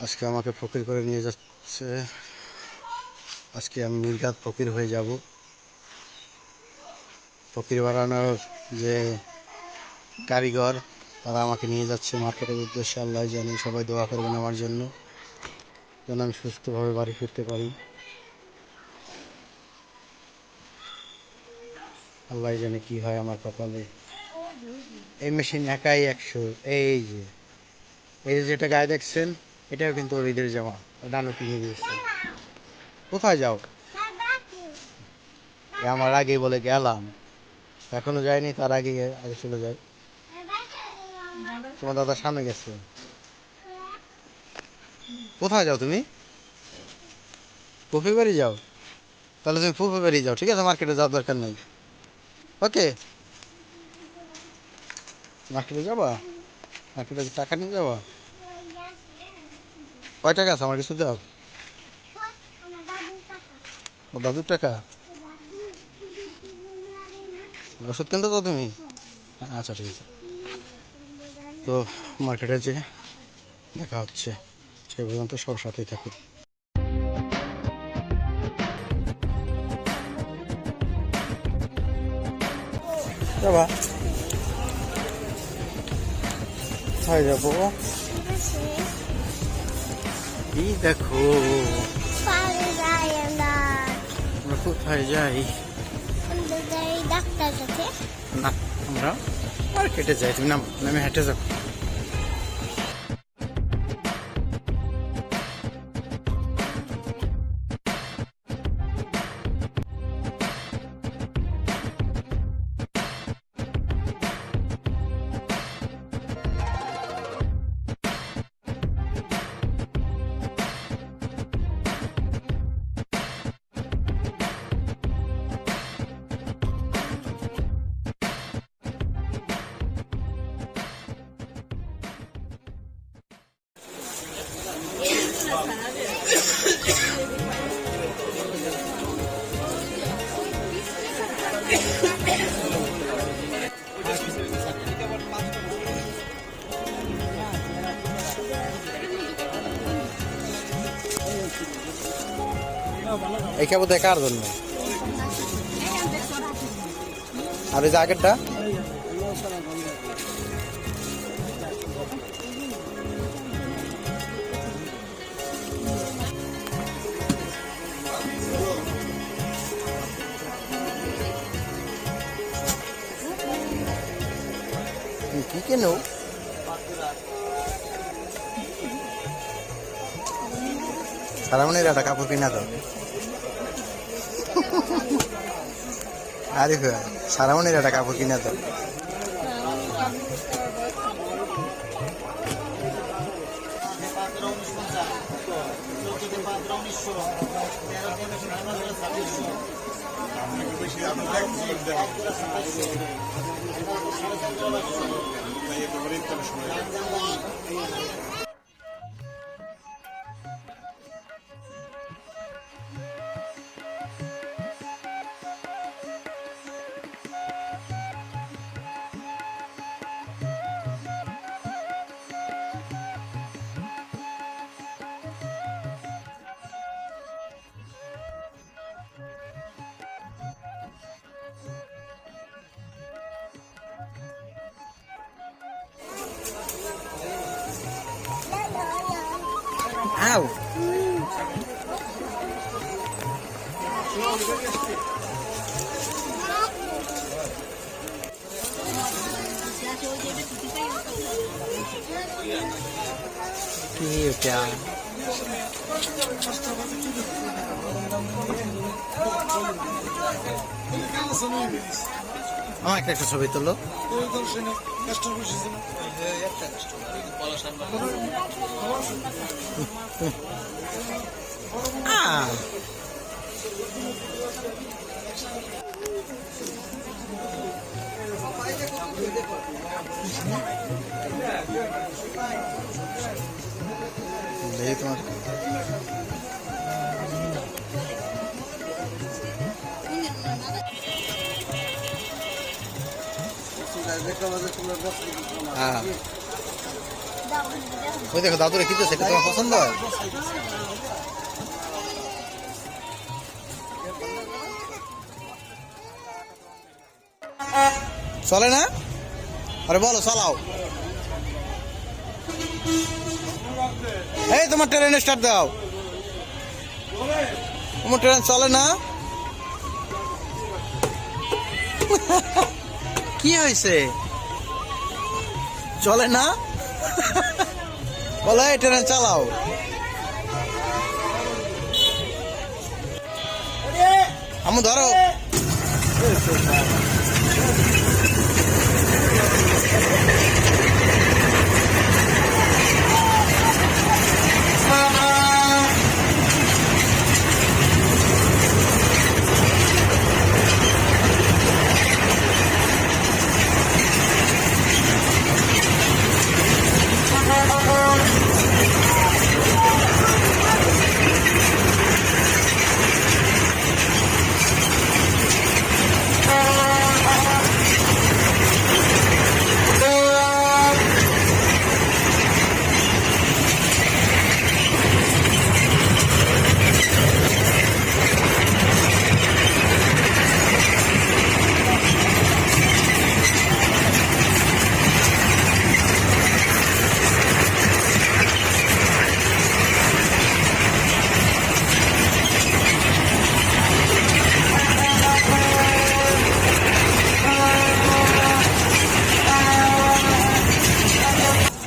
আজকে আমাকে ফকির করে নিয়ে যাচ্ছে। আজকে আমি মিরগাত ফকির হয়ে যাব। ফকির বানানোর যে কারিগর তারা আমাকে নিয়ে যাচ্ছে মার্কেটের উদ্দেশ্যে। আল্লাহ জানি, সবাই দোয়া করবেন আমার জন্য, যেন আমি সুস্থভাবে বাড়ি ফিরতে পারি। আল্লাহ জানে কি হয় আমার কপালে। এই মেশিন একাই 100। এই যেটা গায়ে দেখছেন, এটাও কিন্তু ঈদের জামা। ডানু কিনে দিয়েছে। কোথায় যাও? আমার আগে বলে গেলাম, এখনো যায়নি, তার আগে আগে চলে যায়। তোমার দাদা সামনে গেছে। কোথায় যাও তুমি? ফুফি বাড়ি যাও? তাহলে তুমি ফুফি বাড়ি যাও, ঠিক আছে? মার্কেটে যাওয়ার দরকার নেই। ওকে, মার্কেটে যাবা? মার্কেটে টাকা নিয়ে যাবা? কয় টাকা আছে? আমার কিছু দাও। ও দাদুর টাকা? ওষুধ কিনতে দাও তুমি? আচ্ছা ঠিক আছে। তো মার্কেটে যে দেখা হচ্ছে, সে পর্যন্ত সব সাথেই থাকুক। যাবা? কোথায় যাবো? এই দেখো, আমরা কোথায় যাই? না, আমরা মার্কেটে যাই। তুমি নামে হেঁটে যাও। এই খাবো দেখার জন্য। আর এই যে আগেরটা, কি কেন সারামনির একটা কাপড় কিনা তো? আরে সারামনির একটা কাপড় কিনা তো? আও কি এটা? আমার একটা ছবি তোলো। দেখি তোমার ওই দেখো দাদুরে কি দিচ্ছে, তোমার পছন্দ হয়? চলে না? আরে বলো চালাও। এই তোমার ট্রেন স্টার্ট দাও। তোমার ট্রেন চলে না? কি হয়েছে? চলে না? বলো এই ট্রেন চালাও। আমু ধরো।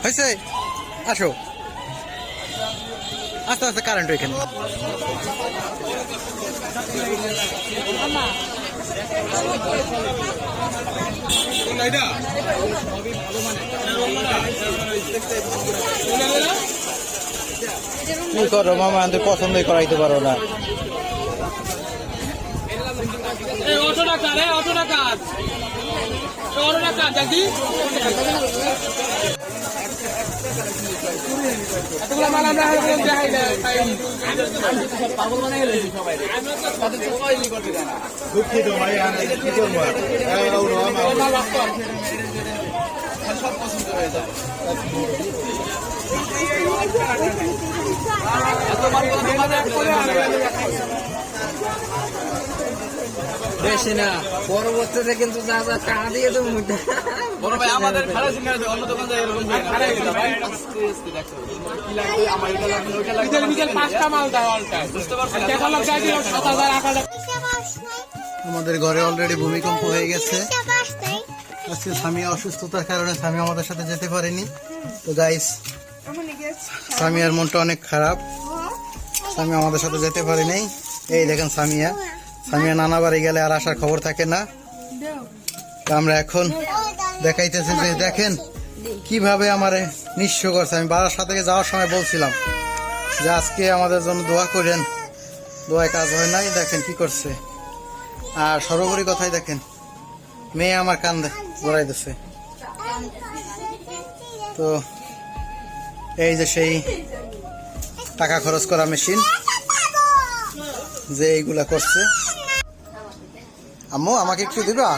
হয়েছে, আসো। আস্তে আস্তে কারেন্ট ওইখানে। কি করো মামা, আমাদের পছন্দই করাইতে পারো না। দুঃখিত ভাই, কি করবো? সব পছন্দ হয়ে যায়। বেশি না, পরবর্তীতে কিন্তু যা যা টাকা দিয়ে দেবো। বড় ভাই আমাদের খারাপ সিঙ্গারা অন্য দোকান যায় এরকম আমাদের ঘরে অলরেডি ভূমিকম্প হয়ে গেছে। আজকে সামিয়া অসুস্থতার কারণে সামিয়া আমাদের সাথে যেতে পারেনি। তো গাইস, সামিয়ার মনটা অনেক খারাপ। সামিয়া আমাদের সাথে যেতে পারে নাই। এই দেখেন সামিয়া নানা বাড়ি গেলে আর আসার খবর থাকে না। তো আমরা এখন দেখাইতেছি যে দেখেন কিভাবে আমারে নিঃস্ব করছে। আমি বারাসাত থেকে যাওয়ার সময় বলছিলাম যে আজকে আমাদের জন্য দোয়া করেন, দোয়ায় কাজ হয় নাই। দেখেন কি করছে। আর সর্বোপরি কথাই দেখেন, মেয়ে আমার কান্দে গড়াই দিচ্ছে। তো এই যে সেই টাকা খরচ করা মেশিন যে এইগুলা করছে। আম্মু আমাকে একটু দিবা?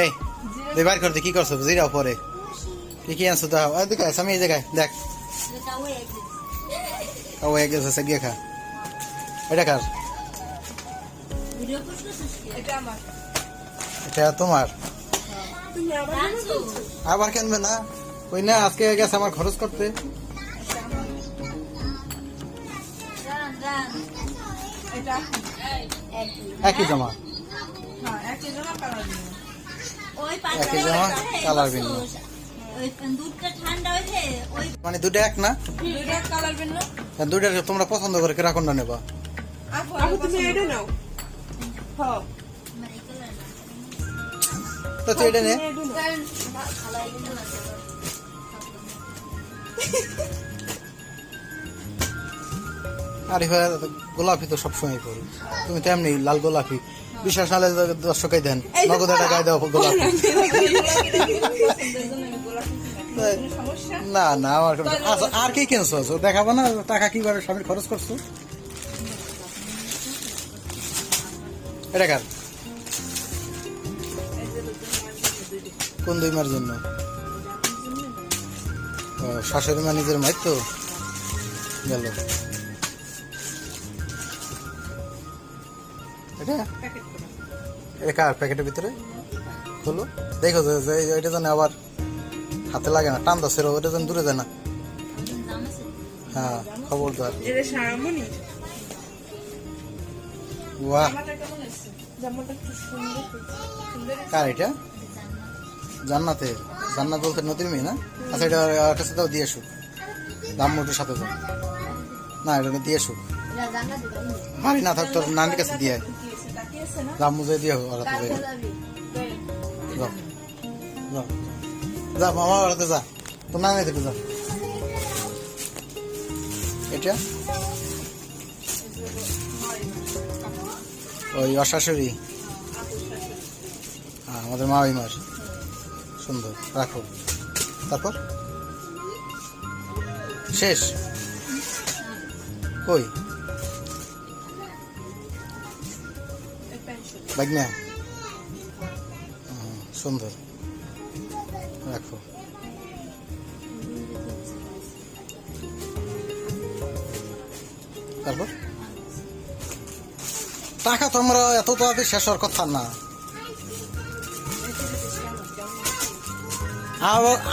এই দুইবার করতে কি করছো? জিরাও পরে কি কি আনছো? দাও এদিকে আমি এই জায়গায় দেখ। ও এক গেছে গিয়ে খা। এটা কার? এটা তোমার? আবার কেনবে না? ওই না আজকে গেছে আমার খরচ করতে। একই জমা, একই জমা কালার ভিন্ন। মানে দুটো এক না? দুইটা তোমরা পছন্দ করে কেরা কোনটা নেবা? তো তুই এটা নে। আরে গোলাপি তো সবসময় করি, তুমি তেমনি লাল গোলাপি। বিশ্বাস নালে দর্শকাই দেন, নগদ একটা গায়ে দেওয়া গোলাপি। না না আমার আর কি কিনছো? দেখাবো না টাকা কিভাবে স্বামীর খরচ করছো। এটা কার? কোন 2 মার জন্য? ও, শাশুড়ি মা নিজের মায়ের তো গেল। এটা এটা কার প্যাকেটের ভিতরে? হলো দেখো যে এটা যেন আবার হাতে লাগে না, টান দাও, ওটা যেন দূরে যায় না। হ্যাঁ, খবরদার। বাহ, কার এটা? জান্নাতে? জান্নাত বলতে নদীর মেয়ে না? আচ্ছা, এটা আর কাছে দাও, দিয়ে আসুক। রামমোটের সাথে যাও না, এটা দিয়ে আসুক। বাড়ি না থাক, তোর নানির কাছে দিয়ে আয়। রামমু যাই দিয়ে ওর হাতে যাই। যাও যাও যা, মামা ওর হাতে যা, তোর নানি থেকে যা। এটা ওই অশাশুড়ি, আমাদের মামিমার। সুন্দর, রাখো। তারপর শেষ? কই বাগনা? সুন্দর, রাখো। তারপর টাকা তো আমরা এত তাড়াতাড়ি শেষ হওয়ার কথা না।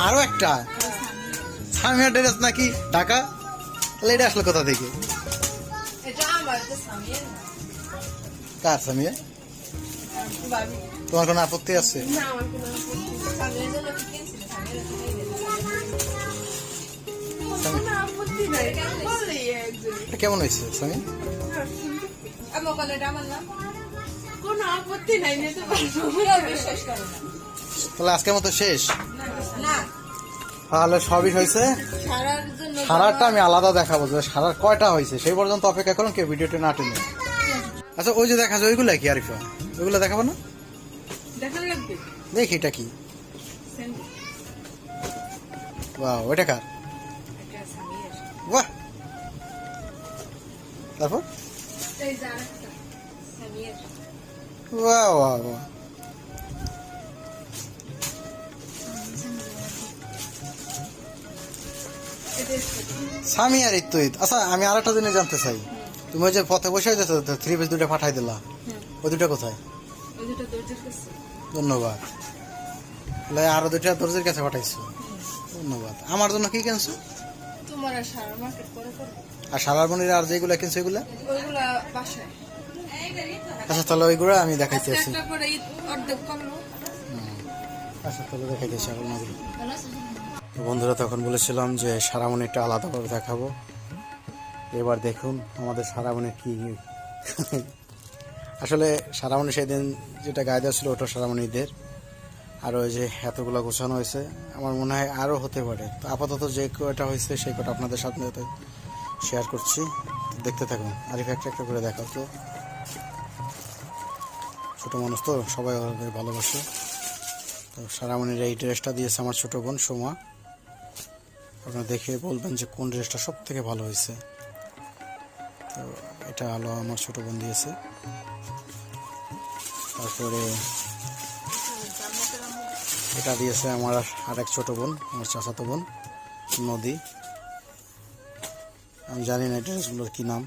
আরো একটা সামিয়া ড্রেস নাকি টাকা? তাহলে এটা আসলে কোথা থেকে? কার সামিয়া? তোমার কোনো আপত্তি আছে? কেমন হয়েছে সামিয়া? তাহলে আজকের মতো শেষ? তাহলে সবই হয়েছে। সারাটা আমি আলাদা দেখাবো যে সারার কয়টা হয়েছে, সেই পর্যন্ত অপেক্ষা করুন, কেউ ভিডিওটা না টেনে। আচ্ছা, ওই যে দেখা যায় ওইগুলা কি আরিফা? ওইগুলো দেখাবো না? দেখি এটা কি। বাহ, ওইটা কার? বাহ, তারপর বাহ বাহ বাহ, সামিয়ার ঈদ। আচ্ছা, আমি আর একটা জিনিস জানতে চাই, তুমি ওই যে পথে বসে 3 পিস 2টা পাঠাই দিলা, ওই 2টা কোথায়? ধন্যবাদ। আরো 2টা দর্জির কাছে পাঠাইছো, ধন্যবাদ। আমার জন্য কি কিনছো? আর সারার বোনের আর যেগুলা কিনছো এগুলা? আচ্ছা, তাহলে ওইগুলো আমি দেখাইতেছি। আচ্ছা, তাহলে দেখাইতেছি। বন্ধুরা, তখন বলেছিলাম যে সারামণিটা আলাদাভাবে দেখাবো। এবার দেখুন আমাদের সারামণি কি। আসলে সারামণি সেদিন যেটা গায়ে দেওয়া ছিল ওটা সারামণিদের, আর ওই যে এতগুলো গোছানো হয়েছে, আমার মনে হয় আরও হতে পারে। তো আপাতত যে কটা হয়েছে সেই কটা আপনাদের সাথে শেয়ার করছি, দেখতে থাকুন। আরিফ একটা একটা করে দেখাও তো, ছোটো মানুষ তো, সবাই ওদের ভালোবাসে। তো সারামণির এই ড্রেসটা দিয়েছে আমার ছোটো বোন সোমা। আপনারা দেখে বলবেন যে কোন ড্রেসটা সব থেকে ভালো হয়েছে। তো এটা হলো আমার ছোটো বোন দিয়েছে। তারপরে এটা দিয়েছে আমার আরেক ছোটো বোন, আমার চাচাতো বোন নদী। আমি জানি না ড্রেসগুলোর কি নাম।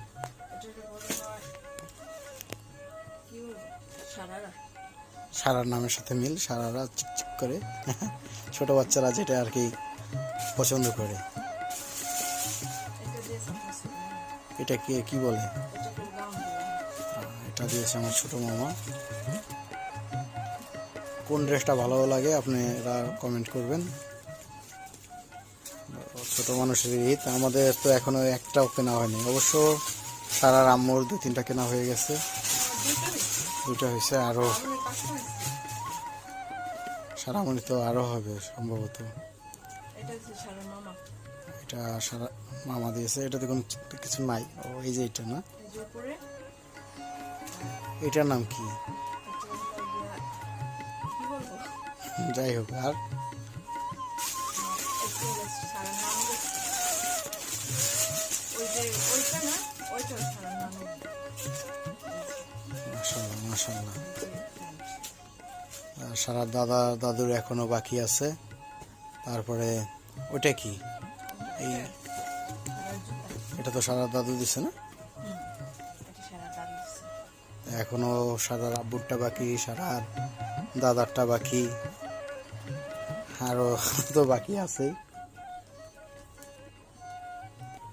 সারার নামের সাথে মিল, সারারা চিকচিক করে। ছোট বাচ্চারা যেটা আর কি পছন্দ করে। এটা কি বলে? এটা দিয়েছে আমার ছোট মামা। কোন ড্রেসটা ভালো লাগে আপনারা কমেন্ট করবেন। ছোট মানুষের ঈদ, আমাদের তো এখনো একটাও কেনা হয়নি। অবশ্য সারার আম্মুর 2-3টা কেনা হয়ে গেছে, 2টা হয়েছে, আরো সারামণি তো আরো হবে সম্ভবত। এটা সারা মামা দিয়েছে। এটাতে কোনো কিছু নাই। ও, এই যে এটা না, এটার নাম কি? যাই হোক, আর মাশাআল্লাহ মাশাআল্লাহ। সারা দাদা দাদুর এখনো বাকি আছে। তারপরে ওটা কি, এই এটা তো সারা দাদু দিছে না? এখনো সারা আব্বুরটা বাকি, সারা দাদারটা বাকি, আরো তো বাকি আছে।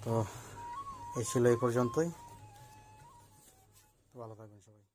তো এই ছিল এই পর্যন্তই। ভালো থাকবেন সবাই।